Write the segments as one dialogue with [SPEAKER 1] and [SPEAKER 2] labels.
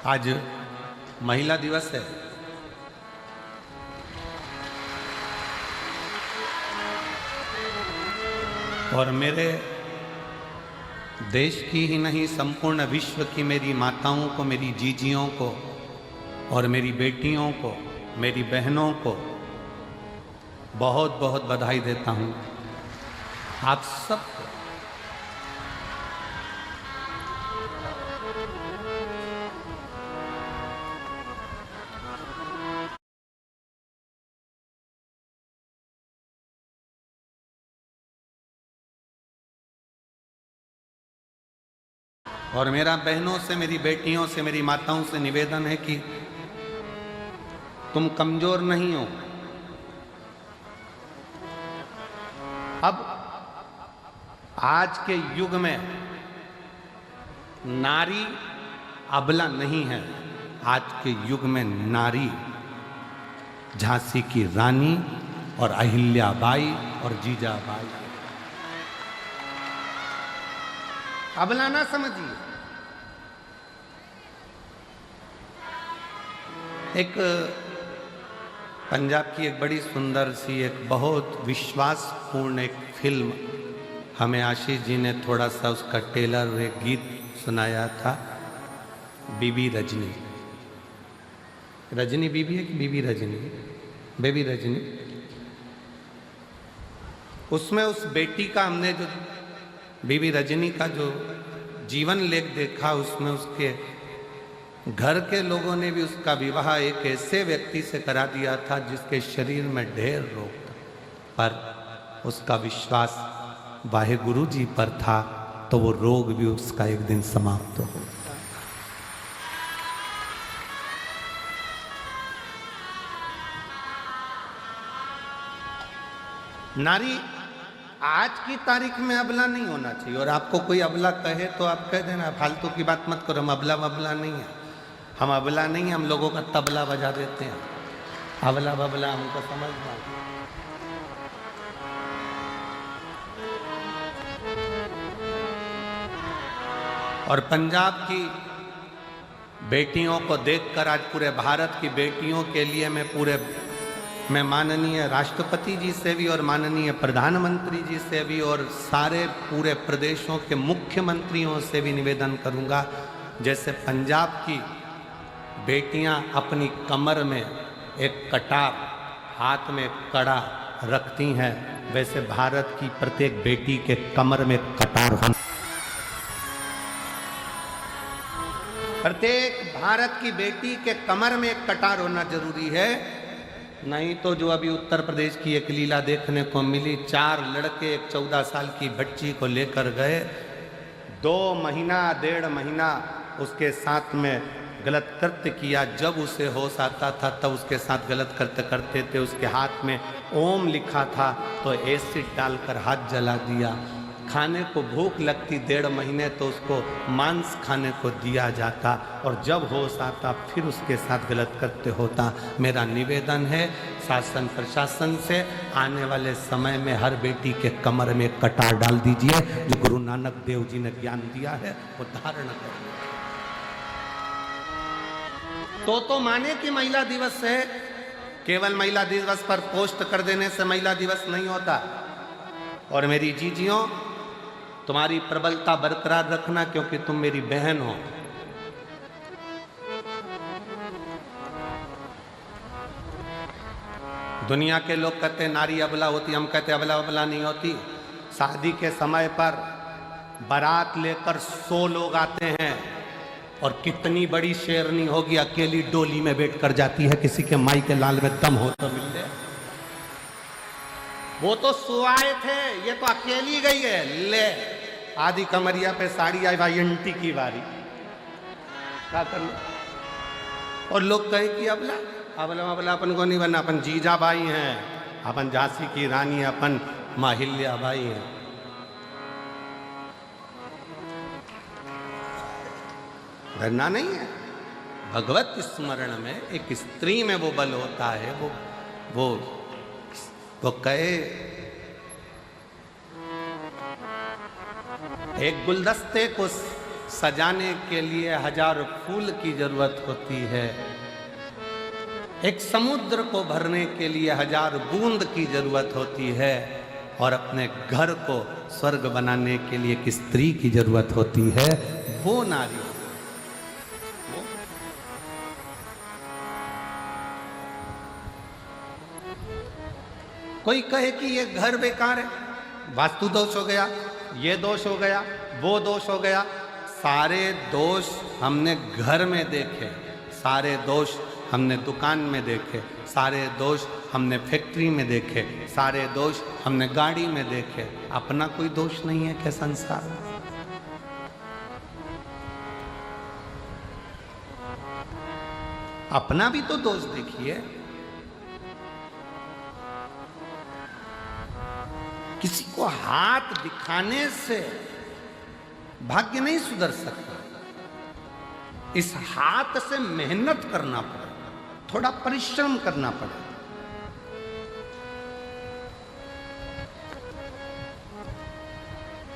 [SPEAKER 1] आज महिला दिवस है। और मेरे देश की ही नहीं संपूर्ण विश्व की मेरी माताओं को, मेरी जीजियों को और मेरी बेटियों को, मेरी बहनों को बहुत बहुत बधाई देता हूँ। आप सबको और मेरा बहनों से, मेरी बेटियों से, मेरी माताओं से निवेदन है कि तुम कमजोर नहीं हो। अब आज के युग में नारी अबला नहीं है। आज के युग में नारी झांसी की रानी और अहिल्याबाई और जीजाबाई। अबला ना समझिए। एक पंजाब की एक बड़ी सुंदर सी, एक बहुत विश्वासपूर्ण एक फिल्म हमें आशीष जी ने थोड़ा सा उसका टेलर एक गीत सुनाया था, बीबी रजनी। रजनी बीबी है कि बीबी रजनी? बेबी रजनी। उसमें उस बेटी का हमने जो बीबी रजनी का जो जीवन लेख देखा, उसमें उसके घर के लोगों ने भी उसका विवाह एक ऐसे व्यक्ति से करा दिया था जिसके शरीर में ढेर रोग था, पर उसका विश्वास वाहेगुरु जी पर था, तो वो रोग भी उसका एक दिन समाप्त हो। नारी आज की तारीख में अबला नहीं होना चाहिए। और आपको कोई अबला कहे तो आप कह देना, फालतू की बात मत करो, हम अबला वबला नहीं है, हम अबला नहीं है, हम लोगों का तबला बजा देते हैं। अबला बबला हमको समझना। और पंजाब की बेटियों को देखकर आज पूरे भारत की बेटियों के लिए मैं माननीय राष्ट्रपति जी से भी और माननीय प्रधानमंत्री जी से भी और सारे पूरे प्रदेशों के मुख्यमंत्रियों से भी निवेदन करूंगा, जैसे पंजाब की बेटियां अपनी कमर में एक कटार, हाथ में कड़ा रखती हैं, वैसे भारत की प्रत्येक बेटी के कमर में कटार होना। प्रत्येक भारत की बेटी के कमर में एक कटार होना जरूरी है। नहीं तो जो अभी उत्तर प्रदेश की एक लीला देखने को मिली, 4 लड़के एक 14 साल की बच्ची को लेकर गए, 2 महीना 1.5 महीना उसके साथ में गलत कृत्य किया। जब उसे होश आता था तब उसके साथ गलत कृत्य करते थे। उसके हाथ में ओम लिखा था तो एसिड डालकर हाथ जला दिया। खाने को भूख लगती 1.5 महीने तो उसको मांस खाने को दिया जाता, और जब होश आता फिर उसके साथ गलत कृत्य होता। मेरा निवेदन है शासन प्रशासन से, आने वाले समय में हर बेटी के कमर में कटार डाल दीजिए। जो गुरु नानक देव जी ने ज्ञान दिया है वो धारण करिए। तो माने कि महिला दिवस है, केवल महिला दिवस पर पोस्ट कर देने से महिला दिवस नहीं होता। और मेरी जीजियों, तुम्हारी प्रबलता बरकरार रखना, क्योंकि तुम मेरी बहन हो। दुनिया के लोग कहते हैं नारी अबला होती, हम कहते अबला अबला नहीं होती। शादी के समय पर बारात लेकर 100 लोग आते हैं, और कितनी बड़ी शेरनी होगी अकेली डोली में बैठ कर जाती है, किसी के माई के लाल में दम हो तो मिल जाए। वो तो सुआए थे, ये तो अकेली गई है। ले आधी कमरिया पे साड़ी आई, भाई अंटी की बारी क्या करना। और लोग कहे कि अबला अबला अबला अपन को नहीं बनना, अपन जीजाबाई हैं, अपन झांसी की रानी, अपन अहिल्याबाई हैं। डरना नहीं है। भगवत स्मरण में एक स्त्री में वो बल होता है। वो कहे एक गुलदस्ते को सजाने के लिए 1000 फूल की जरूरत होती है। एक समुद्र को भरने के लिए 1000 बूंद की जरूरत होती है। और अपने घर को स्वर्ग बनाने के लिए एक स्त्री की जरूरत होती है, वो नारी। कोई कहे कि ये घर बेकार है, वास्तु दोष हो गया, ये दोष हो गया, वो दोष हो गया। सारे दोष हमने घर में देखे, सारे दोष हमने दुकान में देखे, सारे दोष हमने फैक्ट्री में देखे, सारे दोष हमने गाड़ी में देखे। अपना कोई दोष नहीं है क्या संसार में? अपना भी तो दोष देखिए। किसी को हाथ दिखाने से भाग्य नहीं सुधर सकता। इस हाथ से मेहनत करना पड़े, थोड़ा परिश्रम करना पड़े।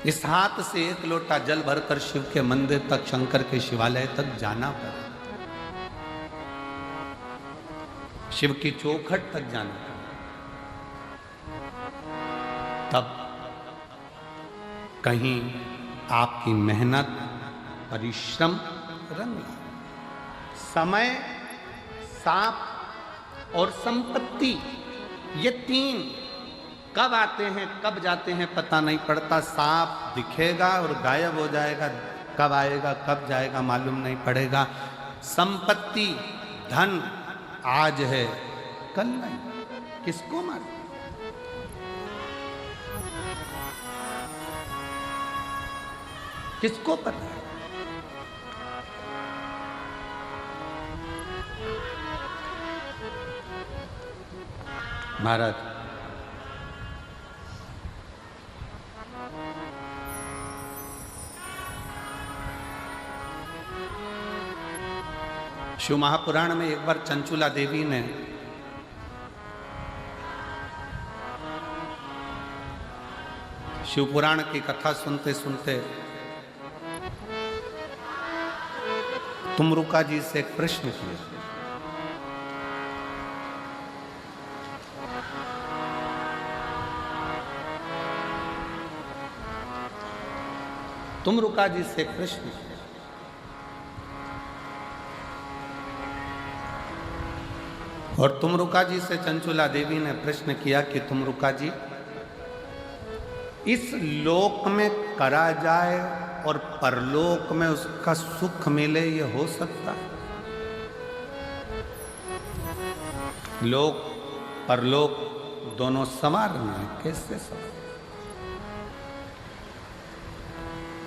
[SPEAKER 1] इस हाथ से एक लोटा जल भरकर शिव के मंदिर तक, शंकर के शिवालय तक जाना पड़े, शिव की चौखट तक जाना पड़े, तब कहीं आपकी मेहनत, परिश्रम रंग लाए। समय, सांप और संपत्ति, ये 3 कब आते हैं कब जाते हैं पता नहीं पड़ता। सांप दिखेगा और गायब हो जाएगा, कब आएगा कब जाएगा मालूम नहीं पड़ेगा। संपत्ति, धन आज है कल नहीं, किसको मालूम? किसको पता है? महाराज, शिव महापुराण में एक बार चंचुला देवी ने शिव पुराण की कथा सुनते सुनते तुमरुका जी से एक प्रश्न किया। तुमरुका जी से एक प्रश्न किया। और तुमरुका जी से चंचुला देवी ने प्रश्न किया कि तुमरुका जी, इस लोक में करा जाए और परलोक में उसका सुख मिले, ये हो सकता है? लोक परलोक दोनों समान है, कैसे समान?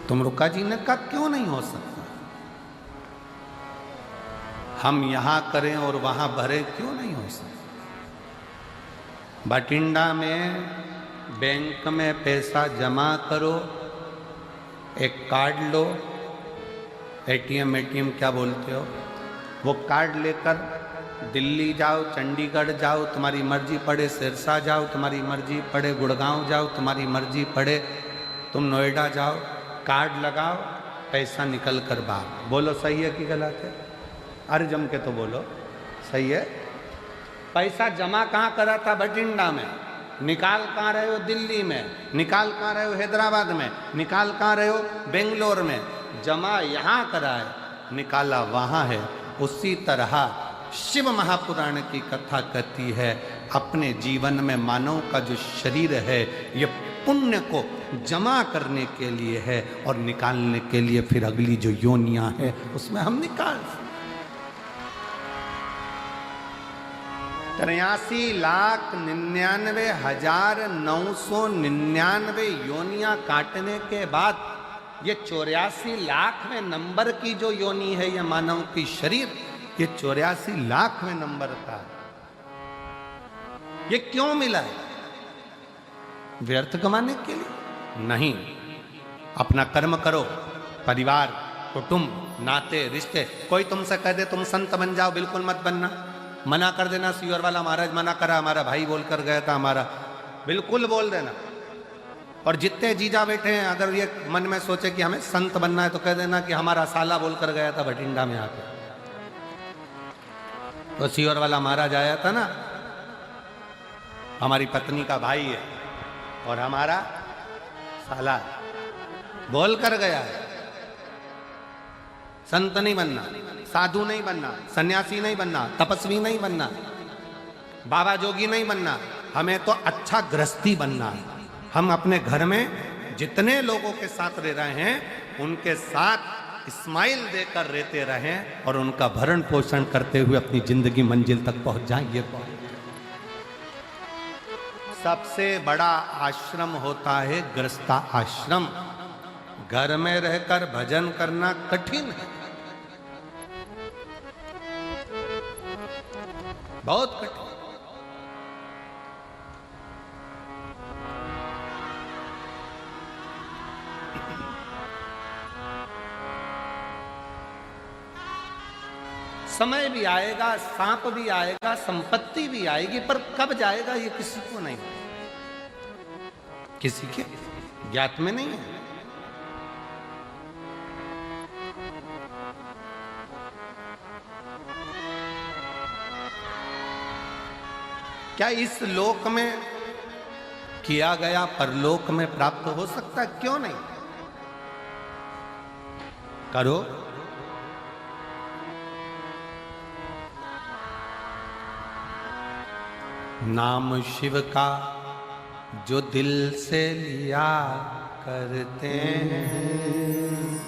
[SPEAKER 1] तुमरुका जी ने कहा क्यों नहीं हो सकता? हम यहां करें और वहां भरे, क्यों नहीं हो सकता? बठिंडा में बैंक में पैसा जमा करो, एक कार्ड लो, एटीएम क्या बोलते हो, वो कार्ड लेकर दिल्ली जाओ, चंडीगढ़ जाओ, तुम्हारी मर्जी पड़े सिरसा जाओ, तुम्हारी मर्जी पड़े गुड़गांव जाओ, तुम्हारी मर्जी पड़े तुम नोएडा जाओ, कार्ड लगाओ, पैसा निकल कर बाहर। बोलो सही है कि गलत है? अरे जम के तो बोलो सही है। पैसा जमा कहाँ करा था? बठिंडा में। निकाल कहाँ रहे हो? दिल्ली में। निकाल कहाँ रहे हो? हैदराबाद में। निकाल कहाँ रहे हो? बेंगलोर में। जमा यहाँ करा है, निकाला वहाँ है। उसी तरह शिव महापुराण की कथा कहती है, अपने जीवन में मानव का जो शरीर है ये पुण्य को जमा करने के लिए है और निकालने के लिए फिर अगली जो योनियां है उसमें हम निकाल 83,99,999 योनियां काटने के बाद ये 84,00,000वें नंबर की जो योनि है, ये मानव की शरीर, ये 84,00,000वें नंबर का। ये क्यों मिला है? व्यर्थ कमाने के लिए नहीं। अपना कर्म करो, परिवार, कुटुंब, नाते, रिश्ते। कोई तुमसे कह दे तुम संत बन जाओ, बिल्कुल मत बनना। मना कर देना, सीवर वाला महाराज मना करा, हमारा भाई बोलकर गया था, हमारा बिल्कुल बोल देना। और जितने जीजा बैठे हैं, अगर ये मन में सोचे कि हमें संत बनना है तो कह देना कि हमारा साला बोलकर गया था भटिंडा में आकर। तो सीहोर वाला महाराज आया था ना, हमारी पत्नी का भाई है और हमारा साला बोल कर गया है। संत नहीं बनना, साधु नहीं बनना, सन्यासी नहीं बनना, तपस्वी नहीं बनना, बाबा जोगी नहीं बनना, हमें तो अच्छा गृहस्थी बनना है। हम अपने घर में जितने लोगों के साथ रह रहे हैं उनके साथ स्माइल देकर रहते रहें और उनका भरण पोषण करते हुए अपनी जिंदगी मंजिल तक पहुंच जाएं। ये सबसे बड़ा आश्रम होता है गृहस्था आश्रम। घर में रहकर भजन करना कठिन है, बहुत कठिन। समय भी आएगा, सांप भी आएगा, संपत्ति भी आएगी, पर कब जाएगा ये किसी को नहीं, किसी के ज्ञात में नहीं है। क्या इस लोक में किया गया परलोक में प्राप्त हो सकता है? क्यों नहीं? करो। नाम शिव का जो दिल से लिया करते हैं,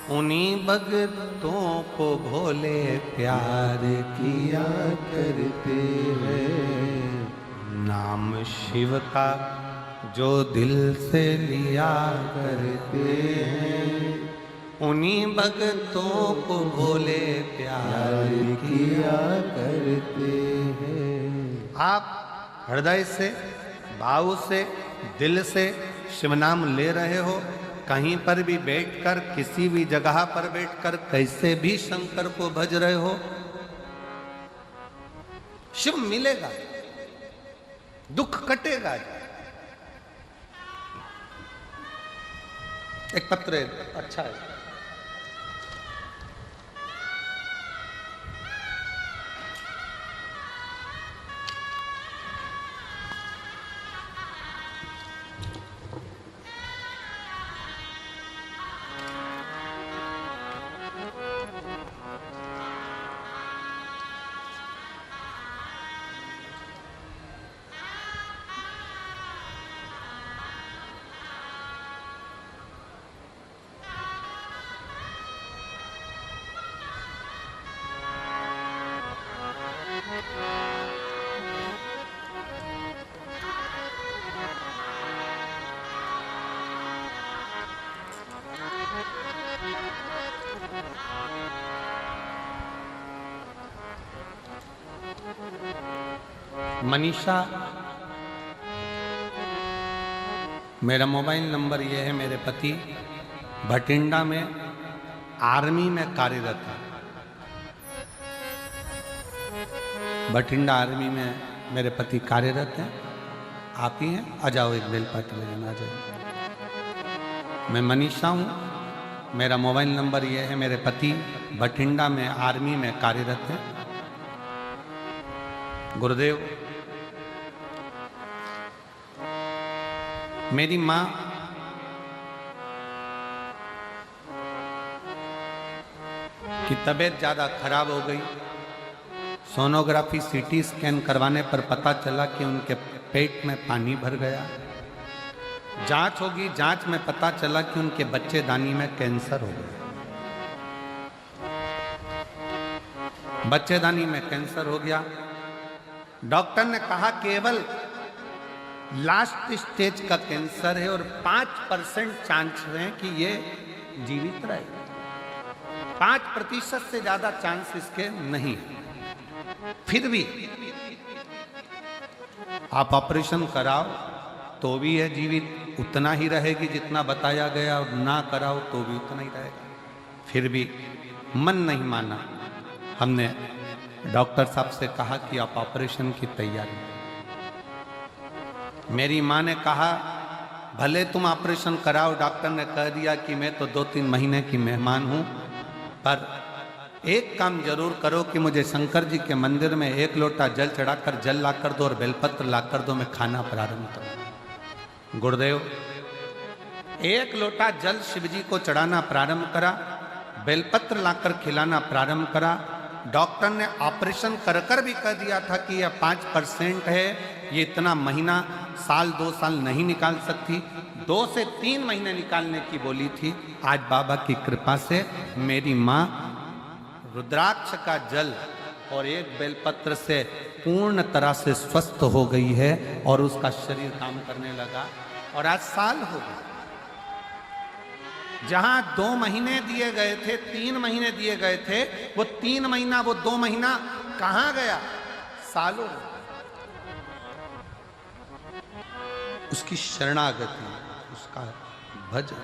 [SPEAKER 1] उन्हीं भक्तों को भोले प्यार किया करते हैं। नाम शिव का जो दिल से लिया करते हैं, उन्हीं भक्तों को भोले प्यार किया करते हैं। आप हृदय से, भाव से, दिल से शिव नाम ले रहे हो, कहीं पर भी बैठकर, किसी भी जगह पर बैठकर कैसे भी शंकर को भज रहे हो, शिव मिलेगा, दुख कटेगा। एक पत्र है, अच्छा है। मनीषा, मेरा मोबाइल नंबर ये है। मेरे पति भटिंडा में आर्मी में कार्यरत है। भटिंडा आर्मी में मेरे पति कार्यरत हैं। आप ही हैं? आ जाओ, एक बेलपाती में आ जाओ। मैं मनीषा हूँ, मेरा मोबाइल नंबर ये है। मेरे पति भटिंडा में आर्मी में कार्यरत हैं। गुरुदेव, मेरी माँ की तबीयत ज़्यादा खराब हो गई। सोनोग्राफी, सीटी स्कैन करवाने पर पता चला कि उनके पेट में पानी भर गया। जांच होगी, जांच में पता चला कि उनके बच्चेदानी में कैंसर हो गया। बच्चेदानी में कैंसर हो गया। डॉक्टर ने कहा केवल लास्ट स्टेज का कैंसर है और 5% चांस है कि ये जीवित रहे। 5% से ज्यादा चांस इसके नहीं है। फिर भी आप ऑपरेशन कराओ तो भी है जीवित, उतना ही रहेगी जितना बताया गया, और ना कराओ तो भी उतना ही रहेगा। फिर भी मन नहीं माना। हमने डॉक्टर साहब से कहा कि आप ऑपरेशन की तैयारी। मेरी माँ ने कहा भले तुम ऑपरेशन कराओ, डॉक्टर ने कह दिया कि मैं तो 2-3 महीने की मेहमान हूं, पर एक काम जरूर करो कि मुझे शंकर जी के मंदिर में 1 लोटा जल चढ़ाकर जल लाकर दो और बेलपत्र लाकर दो, मैं खाना प्रारंभ करूं। गुरुदेव 1 लोटा जल शिव जी को चढ़ाना प्रारंभ करा, बेलपत्र लाकर खिलाना प्रारंभ करा। डॉक्टर ने ऑपरेशन कर कर भी कह दिया था कि यह 5% है, ये इतना महीना, साल 2 साल नहीं निकाल सकती, 2 से 3 महीने निकालने की बोली थी। आज बाबा की कृपा से मेरी माँ रुद्राक्ष का जल और 1 बेलपत्र से पूर्ण तरह से स्वस्थ हो गई है और उसका शरीर काम करने लगा और आज साल हो गया। जहां 2 महीने दिए गए थे, 3 महीने दिए गए थे, वो 3 महीना, वो 2 महीना कहां गया? सालों। उसकी शरणागति, उसका भजन।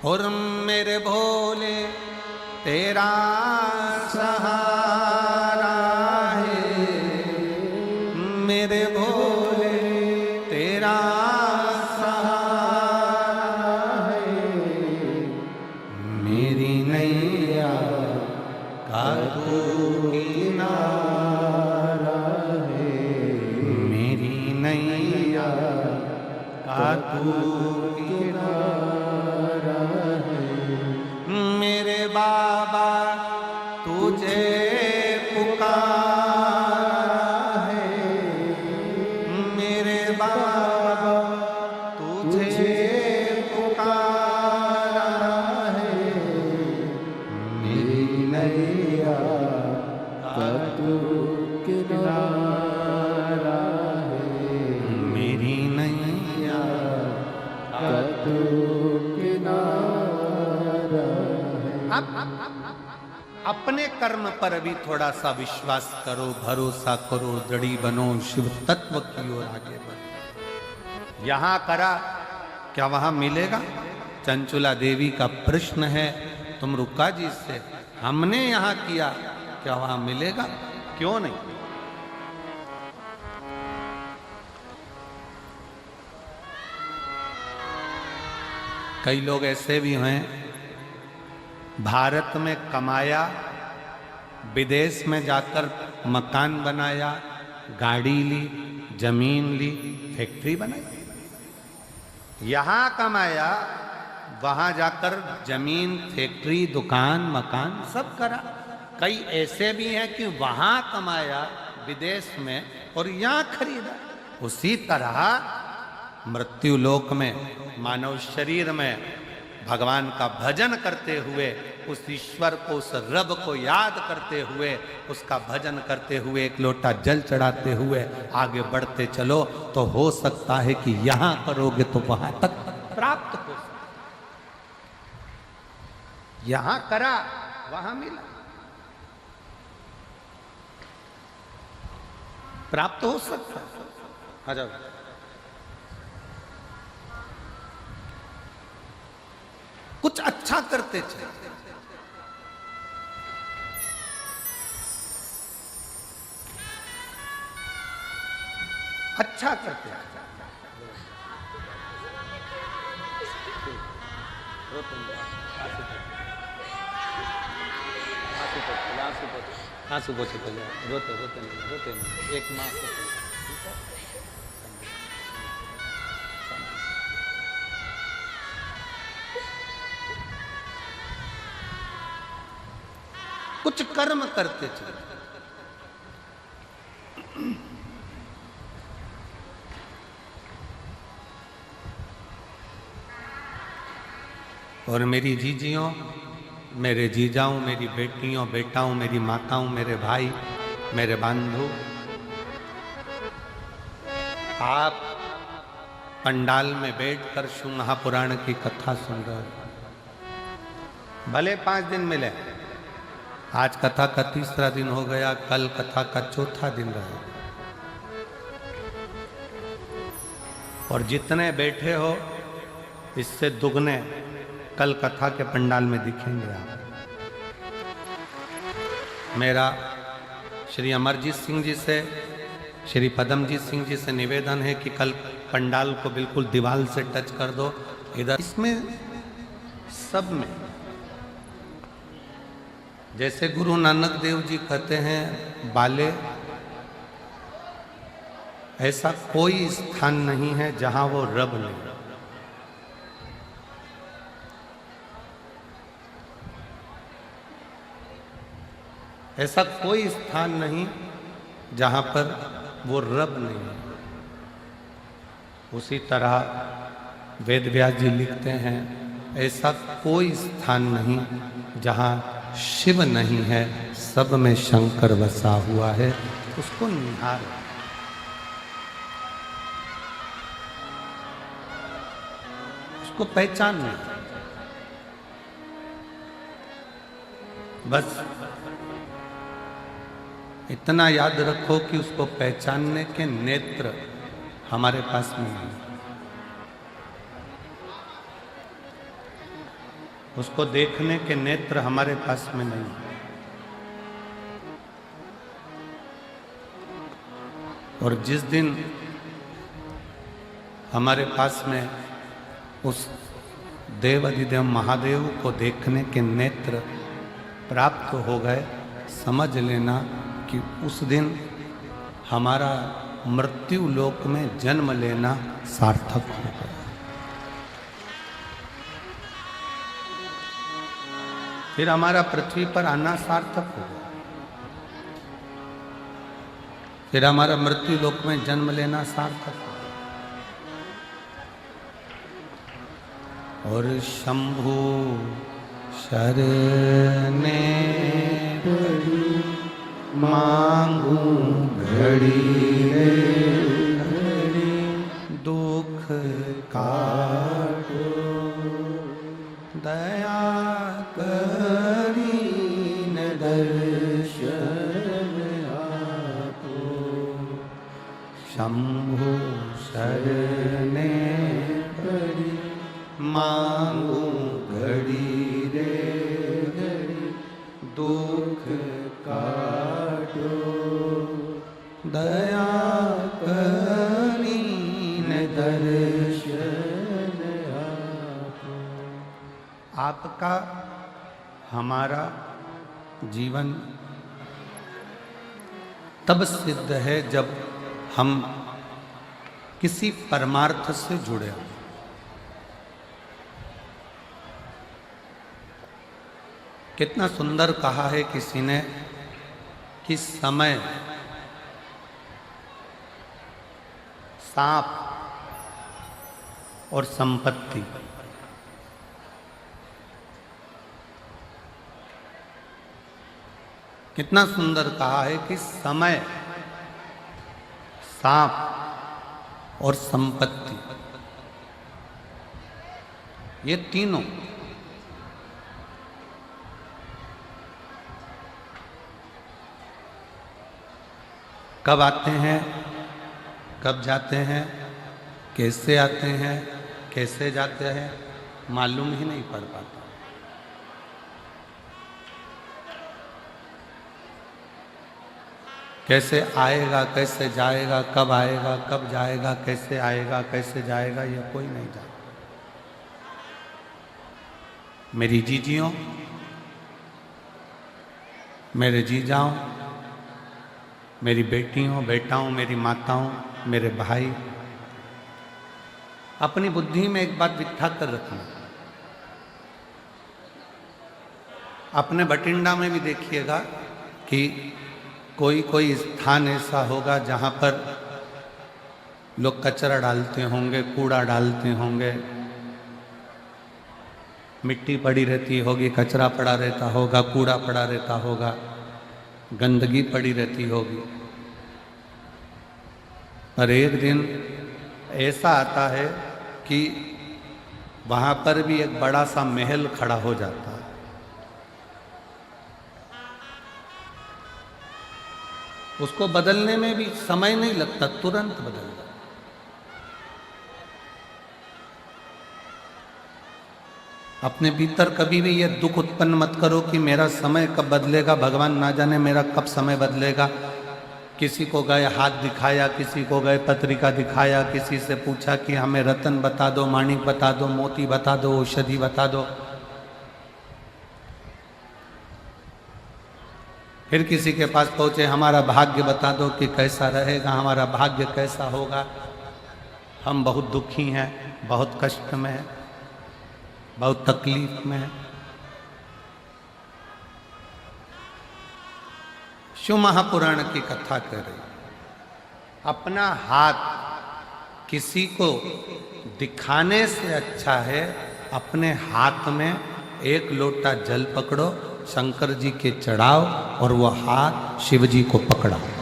[SPEAKER 1] और मेरे भोले तेरा सहारा है, मेरे भोले तेरा सहारा है, मेरी नैया का तू किनारा है, मेरी नैया का तू किनारा है। मेरे बाबा तुझे पुकारा है, मेरे बाबा तुझे पुकारा है, मेरी नैया का तू किनारा है, मेरी नैया का तू किनारा है। अपने कर्म पर भी थोड़ा सा विश्वास करो, भरोसा करो, दृढ़ी बनो, शिव तत्व की ओर आगे बढ़ो। यहां करा, क्या वहां मिलेगा? चंचुला देवी का प्रश्न है, तुम रुक्का जी से, हमने यहां किया, क्या वहां मिलेगा? क्यों नहीं? कई लोग ऐसे भी हैं, भारत में कमाया, विदेश में जाकर मकान बनाया, गाड़ी ली, जमीन ली, फैक्ट्री बनाई। यहां कमाया, वहां जाकर जमीन, फैक्ट्री, दुकान, मकान सब करा। कई ऐसे भी हैं कि वहां कमाया विदेश में और यहां खरीदा। उसी तरह मृत्यु लोक में, मानव शरीर में भगवान का भजन करते हुए, उस ईश्वर को, उस रब को याद करते हुए, उसका भजन करते हुए, 1 लोटा जल चढ़ाते हुए आगे बढ़ते चलो, तो हो सकता है कि यहां करोगे तो वहां तक प्राप्त हो सकता। यहां करा, वहां मिला, प्राप्त हो सकता। आ जाओ। कुछ अच्छा करते चले, अच्छा करते आंसू पोछे तो रोते रोते नहीं, एक माँ को कुछ कर्म करते चले। और मेरी जीजियों, मेरे जीजाओं, मेरी बेटियों, बेटाओं, मेरी माताओं, मेरे भाई, मेरे बंधु, आप पंडाल में बैठकर शिव महापुराण की कथा सुन रहे हो। भले 5 दिन मिले, आज कथा का 3रा दिन हो गया, कल कथा का 4था दिन रहे, और जितने बैठे हो इससे दुगने कल कथा के पंडाल में दिखेंगे आप। मेरा श्री अमरजीत सिंह जी से, श्री पदमजीत सिंह जी से निवेदन है कि कल पंडाल को बिल्कुल दीवार से टच कर दो इधर। इसमें सब में जैसे गुरु नानक देव जी कहते हैं बाले, ऐसा कोई स्थान नहीं है जहां वो रब नहीं। ऐसा कोई स्थान नहीं जहां पर वो रब नहीं है। उसी तरह वेद व्यास जी लिखते हैं ऐसा कोई स्थान नहीं जहां शिव नहीं है, सब में शंकर बसा हुआ है। उसको निहार, उसको पहचान नहीं, बस इतना याद रखो कि उसको पहचानने के नेत्र हमारे पास में नहीं, उसको देखने के नेत्र हमारे पास में नहीं। और जिस दिन हमारे पास में उस देव अधिदेव महादेव को देखने के नेत्र प्राप्त हो गए, समझ लेना कि उस दिन हमारा मृत्यु लोक में जन्म लेना सार्थक हो गया। फिर हमारा पृथ्वी पर आना सार्थक हो गया, फिर हमारा मृत्यु लोक में जन्म लेना सार्थक हो गया। और शंभु शरणे मांगू घड़ी घड़ी दुख काटो दया करीन दर्शन आपो। शंभु शरणे घड़ी मांगू घड़ी रे घड़ी दुख काटो दया करीन दर्शन आपो। आपका हमारा जीवन तब सिद्ध है जब हम किसी परमार्थ से जुड़े हों। कितना सुंदर कहा है किसी ने कि समय, सांप और संपत्ति, कितना सुंदर कहा है कि समय, सांप और संपत्ति, ये तीनों कब आते हैं, कब जाते हैं, कैसे आते हैं, कैसे जाते हैं, मालूम ही नहीं पड़ पाता। कैसे आएगा, कैसे जाएगा, कब आएगा, कब जाएगा, कैसे आएगा, कैसे जाएगा, ये कोई नहीं जानता। मेरी जीजियों, मेरे जीजाओं, मेरी बेटियों, बेटाओं, मेरी माताओं, मेरे भाई, अपनी बुद्धि में एक बात बिठा कर रखना। अपने बठिंडा में भी देखिएगा कि कोई कोई स्थान ऐसा होगा जहां पर लोग कचरा डालते होंगे, कूड़ा डालते होंगे, मिट्टी पड़ी रहती होगी, कचरा पड़ा रहता होगा, कूड़ा पड़ा रहता होगा, गंदगी पड़ी रहती होगी। पर एक दिन ऐसा आता है कि वहां पर भी एक बड़ा सा महल खड़ा हो जाता है। उसको बदलने में भी समय नहीं लगता, तुरंत बदल जाता। अपने भीतर कभी भी यह दुख उत्पन्न मत करो कि मेरा समय कब बदलेगा, भगवान ना जाने मेरा कब समय बदलेगा। किसी को गए हाथ दिखाया, किसी को गए पत्रिका दिखाया, किसी से पूछा कि हमें रतन बता दो, माणिक बता दो, मोती बता दो, औषधि बता दो। फिर किसी के पास पहुंचे, हमारा भाग्य बता दो कि कैसा रहेगा, हमारा भाग्य कैसा होगा। हम बहुत दुखी हैं, बहुत कष्ट में हैं, बहुत तकलीफ में हैं। शिव महापुराण की कथा कर रही, अपना हाथ किसी को दिखाने से अच्छा है अपने हाथ में एक लोटा जल पकड़ो, शंकर जी के चढ़ाओ और वो हाथ शिव जी को पकड़ाओ।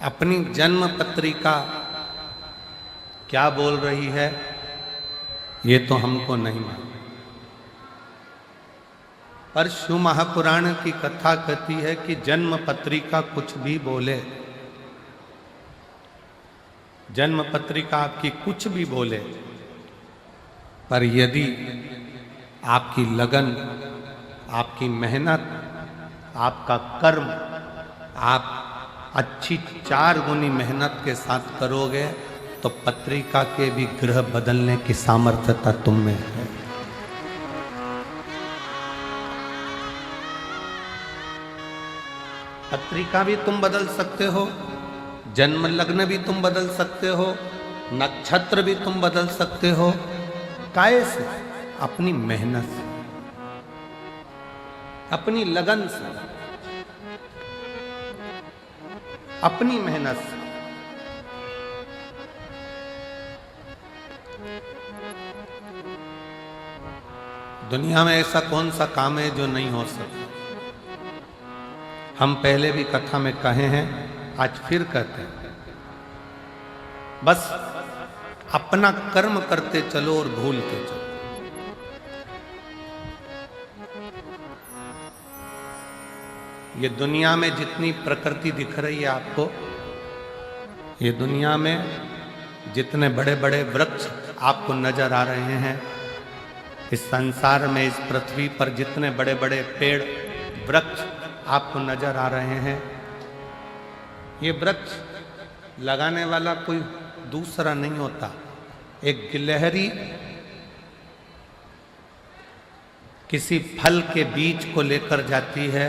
[SPEAKER 1] अपनी जन्म पत्रिका क्या बोल रही है ये तो हमको नहीं मालूम, पर शिव महापुराण की कथा कहती है कि जन्म पत्रिका कुछ भी बोले, जन्म पत्रिका आपकी कुछ भी बोले, पर यदि आपकी लगन, आपकी मेहनत, आपका कर्म, आप अच्छी 4 गुनी मेहनत के साथ करोगे तो पत्रिका के भी ग्रह बदलने की सामर्थ्यता तुम में है। पत्रिका भी तुम बदल सकते हो, जन्म लग्न भी तुम बदल सकते हो, नक्षत्र भी तुम बदल सकते हो। काहे से? अपनी मेहनत से, अपनी लगन से, अपनी मेहनत से। दुनिया में ऐसा कौन सा काम है जो नहीं हो सकता? हम पहले भी कथा में कहे हैं, आज फिर कहते हैं, बस अपना कर्म करते चलो और भूलते चलो। ये दुनिया में जितनी प्रकृति दिख रही है आपको, ये दुनिया में जितने बड़े बड़े वृक्ष आपको नजर आ रहे हैं, इस संसार में, इस पृथ्वी पर जितने बड़े बड़े पेड़ वृक्ष आपको नजर आ रहे हैं, ये वृक्ष लगाने वाला कोई दूसरा नहीं होता। एक गिलहरी किसी फल के बीज को लेकर जाती है,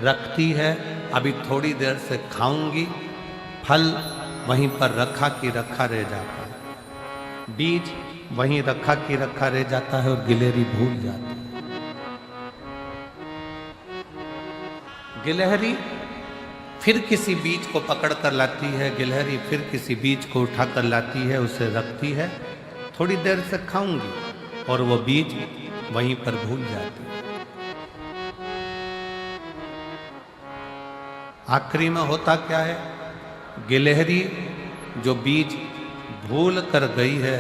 [SPEAKER 1] रखती है, अभी थोड़ी देर से खाऊंगी, फल वहीं पर रखा कि रखा रह जाता है, बीज वहीं रखा कि रखा रह जाता है और गिलहरी भूल जाती है। गिलहरी फिर किसी बीज को पकड़ कर लाती है, गिलहरी फिर किसी बीज को उठा कर लाती है, उसे रखती है, थोड़ी देर से खाऊंगी, और वो बीज वहीं पर भूल जाती है। आखिरी में होता क्या है? गिलहरी जो बीज भूल कर गई है,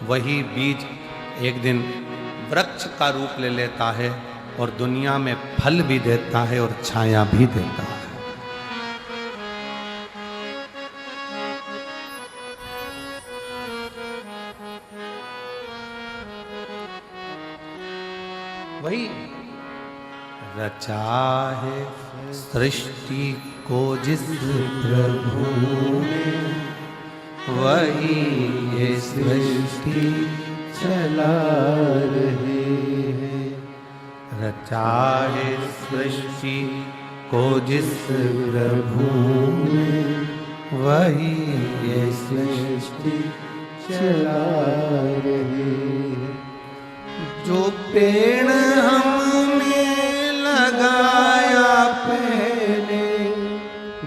[SPEAKER 1] वही बीज एक दिन वृक्ष का रूप ले लेता है और दुनिया में फल भी देता है और छाया भी देता है। वही रचा है सृष्टि को जिस प्रभु ने, वही ये सृष्टि चला रहे हैं। रचा है सृष्टि को जिस प्रभु ने, वही ये सृष्टि चला रहे हैं। जो पेड़ हमने लगाया पहले,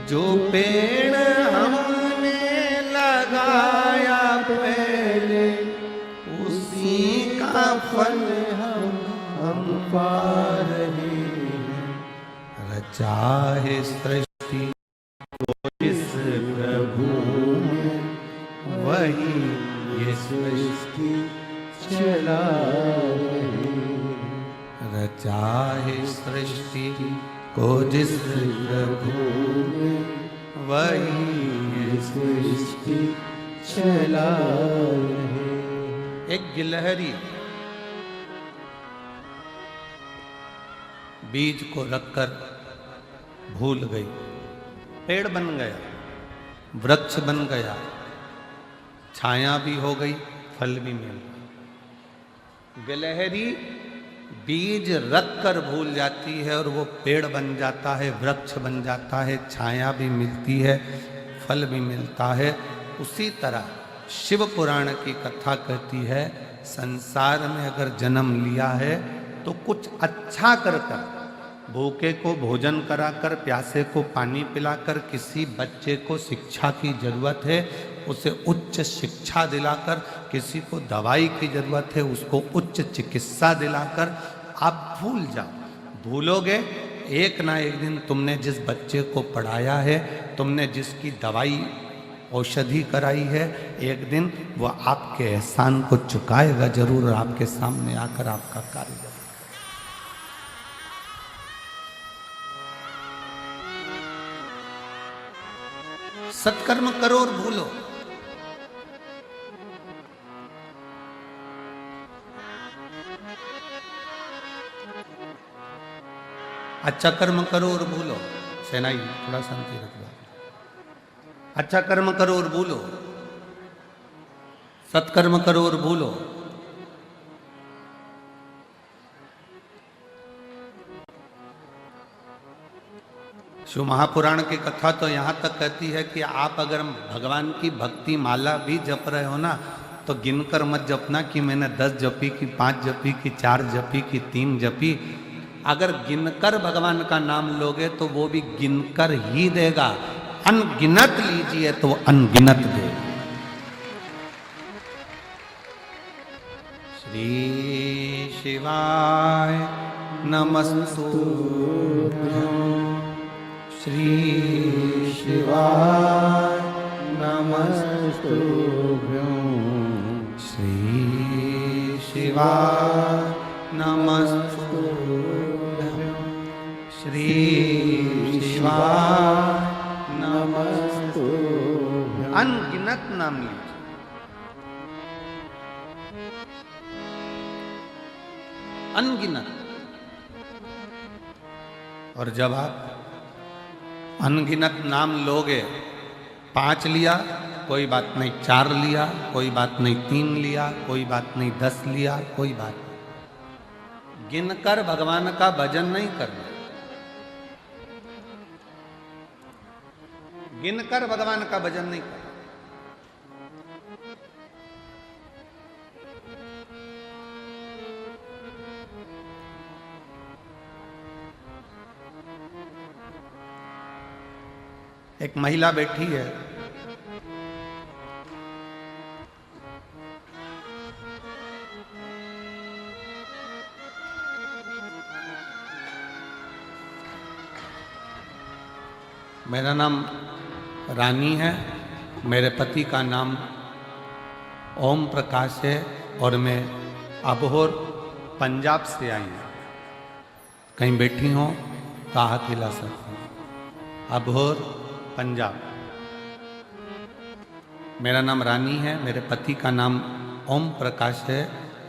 [SPEAKER 1] जो पेड़ हमने लगाया पहले, उसी का फल हम पा रहे हैं। रचा है सृष्टि को जिस प्रभु ने, वही ये सृष्टि चला रहे। रचा है सृष्टि को जिस प्रभु ने वही
[SPEAKER 2] सृष्टि चला रहे।
[SPEAKER 1] एक गिलहरी बीज को रखकर भूल गई, पेड़ बन गया, वृक्ष बन गया, छाया भी हो गई, फल भी मिल गया। गिलहरी बीज रखकर भूल जाती है और वो पेड़ बन जाता है, वृक्ष बन जाता है, छाया भी मिलती है, फल भी मिलता है। उसी तरह शिव पुराण की कथा कहती है, संसार में अगर जन्म लिया है तो कुछ अच्छा कर कर, भूखे को भोजन कराकर, प्यासे को पानी पिलाकर, किसी बच्चे को शिक्षा की जरूरत है उसे उच्च शिक्षा दिलाकर, किसी को दवाई की जरूरत है उसको उच्च चिकित्सा दिलाकर आप भूल जाओ। भूलोगे एक ना एक दिन तुमने जिस बच्चे को पढ़ाया है, तुमने जिसकी दवाई औषधि कराई है, एक दिन वह आपके एहसान को चुकाएगा जरूर और आपके सामने आकर आपका कार्य करेगा। सत्कर्म करो और भूलो। अच्छा कर्म करो और भूलो। सेनाई थोड़ा शांति रखो। अच्छा कर्म करो और भूलो, सत्कर्म करो और भूलो। शिव महापुराण की कथा तो यहाँ तक कहती है कि आप अगर भगवान की भक्ति माला भी जप रहे हो ना, तो गिनकर मत जपना कि मैंने 10 जपी की, 5 जपी की, 4 जपी की, 3 जपी। अगर गिनकर भगवान का नाम लोगे तो वो भी गिनकर ही देगा। अनगिनत लीजिए तो अनगिनत देगा। श्री शिवाय नमस्तुभ्यं, श्री शिवाय नमस्तुभ्यं, श्री शिवाय नमस्तुभ्यं, श्री शिवाय नमस्तुभ्यं। अनगिनत नाम लीजिए। अनगिनत। और जब आप अनगिनत नाम लोगे, 5 लिया कोई बात नहीं, 4 लिया कोई बात नहीं, 3 लिया कोई बात नहीं, 10 लिया कोई बात नहीं, गिनकर भगवान का भजन नहीं करना। गिनकर भगवान का भजन नहीं करना। एक महिला बैठी है, मेरा नाम रानी है, मेरे पति का नाम ओम प्रकाश है और मैं अबोहर पंजाब से आई हूँ। कहीं बैठी हो तो हाथ हिला सकती हूँ। अबोहर पंजाब। मेरा नाम रानी है, मेरे पति का नाम ओम प्रकाश है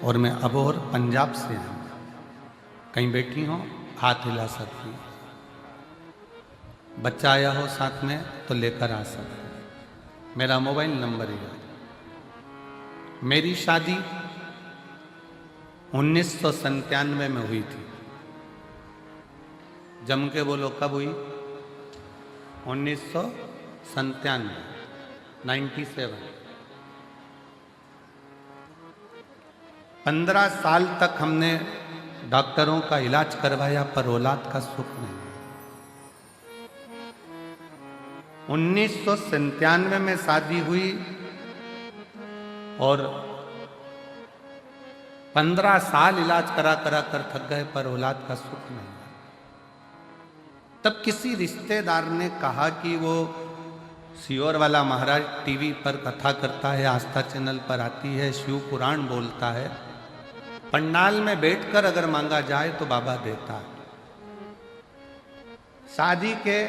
[SPEAKER 1] और मैं अबोहर पंजाब से हूँ। कहीं बैठी हो हाथ हिला सकती हूँ। बच्चा आया हो साथ में तो लेकर आ सकते। मेरा मोबाइल नंबर है। मेरी शादी 1997 में हुई थी। जम के बोलो कब हुई? 1997, 97। 15 साल तक हमने डॉक्टरों का इलाज करवाया पर औलाद का सुख नहीं। 1997 में शादी हुई और 15 साल इलाज करा कर थक गए पर औलाद का सुख नहीं। तब किसी रिश्तेदार ने कहा कि वो सियोर वाला महाराज टीवी पर कथा करता है, आस्था चैनल पर आती है, शिव पुराण बोलता है, पंडाल में बैठकर अगर मांगा जाए तो बाबा देता है। शादी के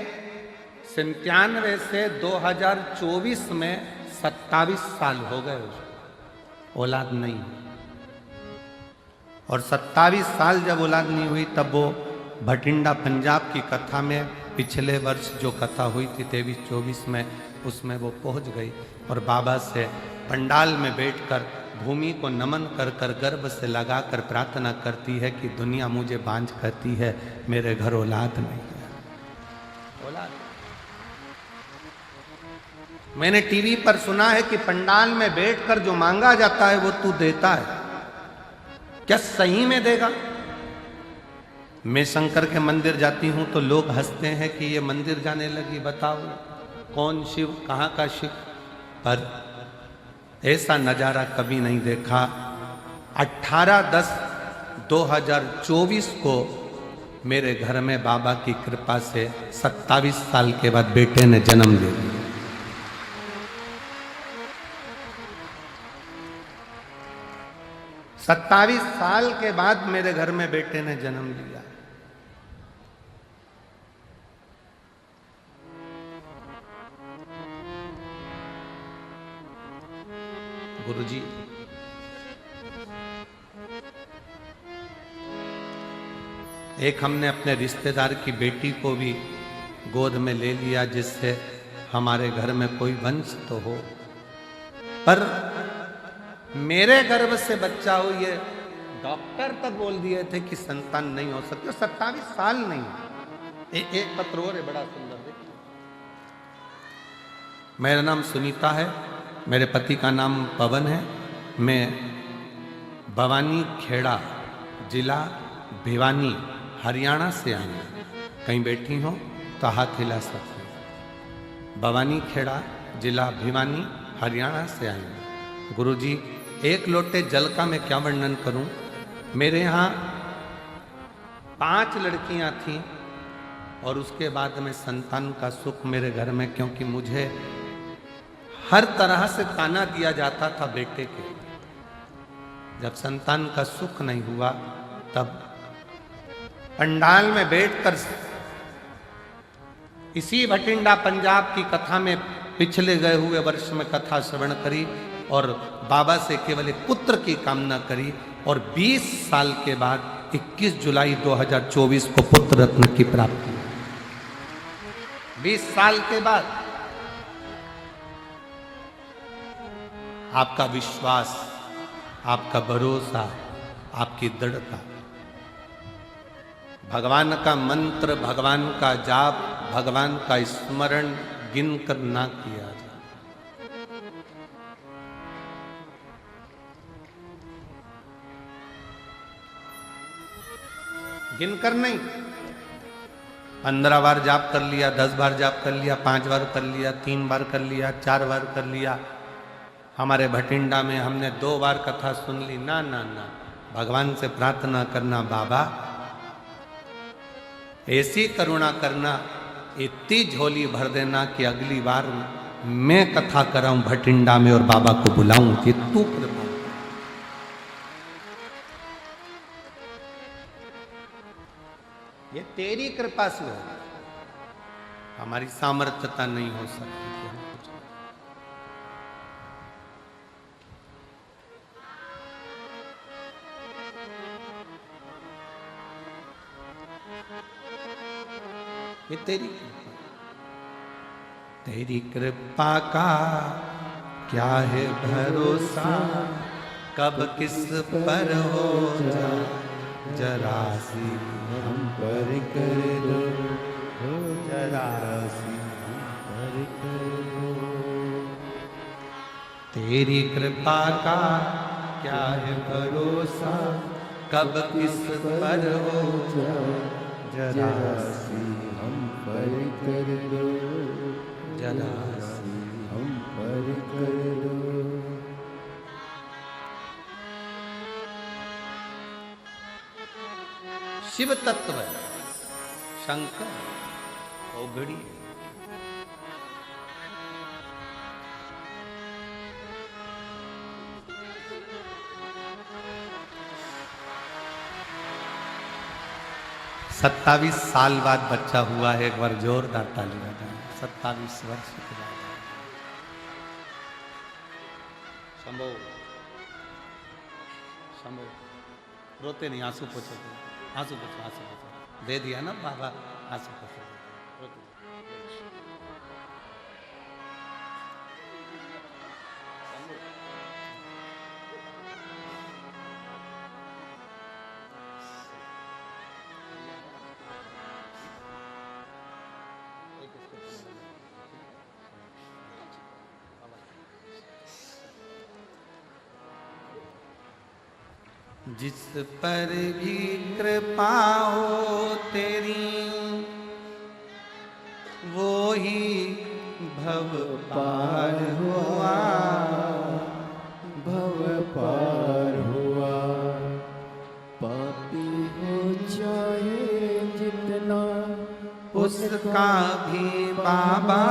[SPEAKER 1] 97 से 2024 में 27 साल हो गए उसको, औलाद नहीं। और 27 साल जब औलाद नहीं हुई तब वो भटिंडा पंजाब की कथा में पिछले वर्ष जो कथा हुई थी 23-24 में, उसमें वो पहुंच गई और बाबा से पंडाल में बैठकर भूमि को नमन कर कर गर्भ से लगाकर प्रार्थना करती है कि दुनिया मुझे बांझ कहती है, मेरे घर औलाद नहीं है। औलाद मैंने टीवी पर सुना है कि पंडाल में बैठकर जो मांगा जाता है वो तू देता है। क्या सही में देगा? मैं शंकर के मंदिर जाती हूं तो लोग हंसते हैं कि ये मंदिर जाने लगी, बताओ कौन शिव, कहां का शिव। पर ऐसा नजारा कभी नहीं देखा। 18/10/2024 को मेरे घर में बाबा की कृपा से 27 साल के बाद बेटे ने जन्म ले लिया। सत्ताईस साल के बाद मेरे घर में बेटे ने जन्म लिया। गुरुजी, एक हमने अपने रिश्तेदार की बेटी को भी गोद में ले लिया जिससे हमारे घर में कोई वंश तो हो, पर मेरे गर्भ से बच्चा हो ये डॉक्टर तक बोल दिए थे कि संतान नहीं हो सकती। 27 साल नहीं। एक पत्र और है बड़ा सुंदर, देखिए। मेरा नाम सुनीता है, मेरे पति का नाम पवन है। मैं भवानी खेड़ा जिला भिवानी हरियाणा से आई हूँ। कहीं बैठी हो तो हाथ हिला सकते हैं। भवानी खेड़ा जिला भिवानी हरियाणा से आई हूँ। गुरुजी, एक लोटे जल का मैं क्या वर्णन करूं। मेरे यहाँ 5 लड़कियां थीं और उसके बाद में संतान का सुख मेरे घर में, क्योंकि मुझे हर तरह से ताना दिया जाता था बेटे के। जब संतान का सुख नहीं हुआ तब पंडाल में बैठकर इसी भटिंडा पंजाब की कथा में पिछले गए हुए वर्ष में कथा श्रवण करी और बाबा से केवल एक पुत्र की कामना करी और 20 साल के बाद 21 जुलाई 2024 को पुत्र रत्न की प्राप्ति। 20 साल के बाद आपका विश्वास, आपका भरोसा, आपकी दृढ़ता, भगवान का मंत्र, भगवान का जाप, भगवान का स्मरण गिनकर ना किया जाए। गिनकर नहीं, 15 बार जाप कर लिया, 10 बार जाप कर लिया, 5 बार कर लिया, 3 बार कर लिया, 4 बार कर लिया। हमारे भटिंडा में हमने 2 बार कथा सुन ली। ना ना ना, भगवान से प्रार्थना करना, बाबा ऐसी करुणा करना, इतनी झोली भर देना कि अगली बार मैं कथा कराऊं भटिंडा में और बाबा को बुलाऊं कि तू कृपा। ये तेरी कृपा से हो, हमारी सामर्थ्यता नहीं हो सकती। ये तेरी कृपा, तेरी कृपा का क्या है भरोसा, कब किस पर हो जा जरा सी
[SPEAKER 2] हम पर कर दो,
[SPEAKER 1] जरा सी
[SPEAKER 2] पर कर दो।
[SPEAKER 1] तेरी कृपा का क्या है भरोसा, कब किस पर हो जा जरा सी
[SPEAKER 2] हम पर कर दो,
[SPEAKER 1] जरा सी
[SPEAKER 2] हम पर कर दो।
[SPEAKER 1] शिव तत्व है, शंकर ओघड़ी। 27 साल बाद बच्चा हुआ है, एक बार जोरदार ताली बजाएं। 27 वर्ष के बाद। शंभो शंभो, रोते नहीं, आंसू पोछो, आंसू पोछो, आंसू पोछो, दे दिया ना बाबा, आंसू पोछो, रोते नहीं। जिस पर भी कृपा हो तेरी, वो ही भव पार हुआ,
[SPEAKER 2] भव पार हुआ। पापी हो चाहे जितना,
[SPEAKER 1] उसका भी बाबा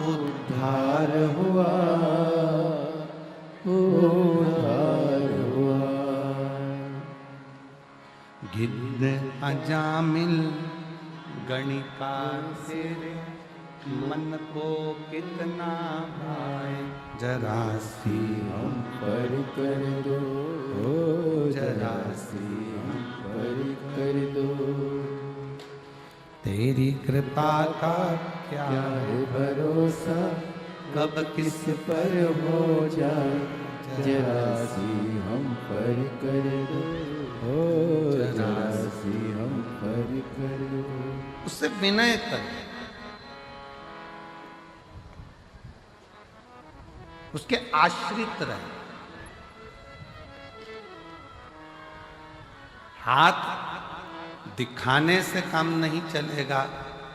[SPEAKER 2] उद्धार हुआ, उद्धार हुआ।
[SPEAKER 1] गिद्ध अजामिल गणिका तेरे, मन को कितना भाए जरा सी
[SPEAKER 2] हम पर कर दो,
[SPEAKER 1] जरा
[SPEAKER 2] सी हम पर कर दो।
[SPEAKER 1] तेरी कृपा का क्या
[SPEAKER 2] क्या है भरोसा,
[SPEAKER 1] कब किस
[SPEAKER 2] पर हो जाए, जरा सी हम पर कर दो, जरा सी हम पर कर दो।
[SPEAKER 1] उससे विनय कर, उसके आश्रित रहे। हाथ दिखाने से काम नहीं चलेगा,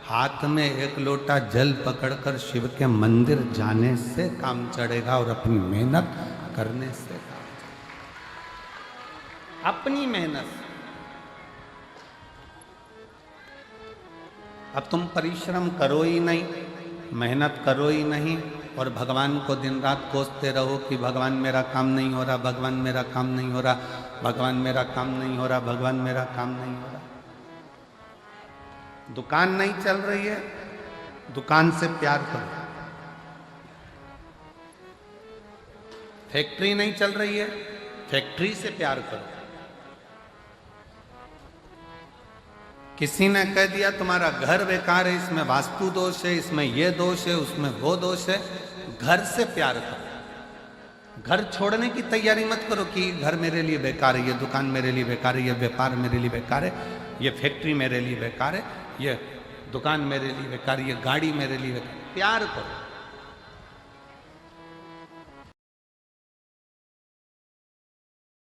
[SPEAKER 1] हाथ में एक लोटा जल पकड़कर शिव के मंदिर जाने से काम चढ़ेगा, और अपनी मेहनत करने से काम चढ़ेगा। अपनी मेहनत। अब तुम परिश्रम करो ही नहीं, मेहनत करो ही नहीं, और भगवान को दिन रात कोसते रहो कि भगवान मेरा काम नहीं हो रहा, भगवान मेरा काम नहीं हो रहा, भगवान मेरा काम नहीं हो रहा, भगवान मेरा काम नहीं हो रहा। दुकान नहीं चल रही है, दुकान से प्यार करो। फैक्ट्री नहीं चल रही है, फैक्ट्री से प्यार करो। किसी ने कह दिया तुम्हारा घर बेकार है, इसमें वास्तु दोष है, इसमें ये दोष है, उसमें वो दोष है, घर से प्यार करो। घर छोड़ने की तैयारी मत करो कि घर मेरे लिए बेकार है, ये दुकान मेरे लिए बेकार है, ये व्यापार मेरे लिए बेकार है, ये फैक्ट्री मेरे लिए बेकार है, ये दुकान मेरे लिए बेकार है, ये गाड़ी मेरे लिए बेकार है। प्यार करो।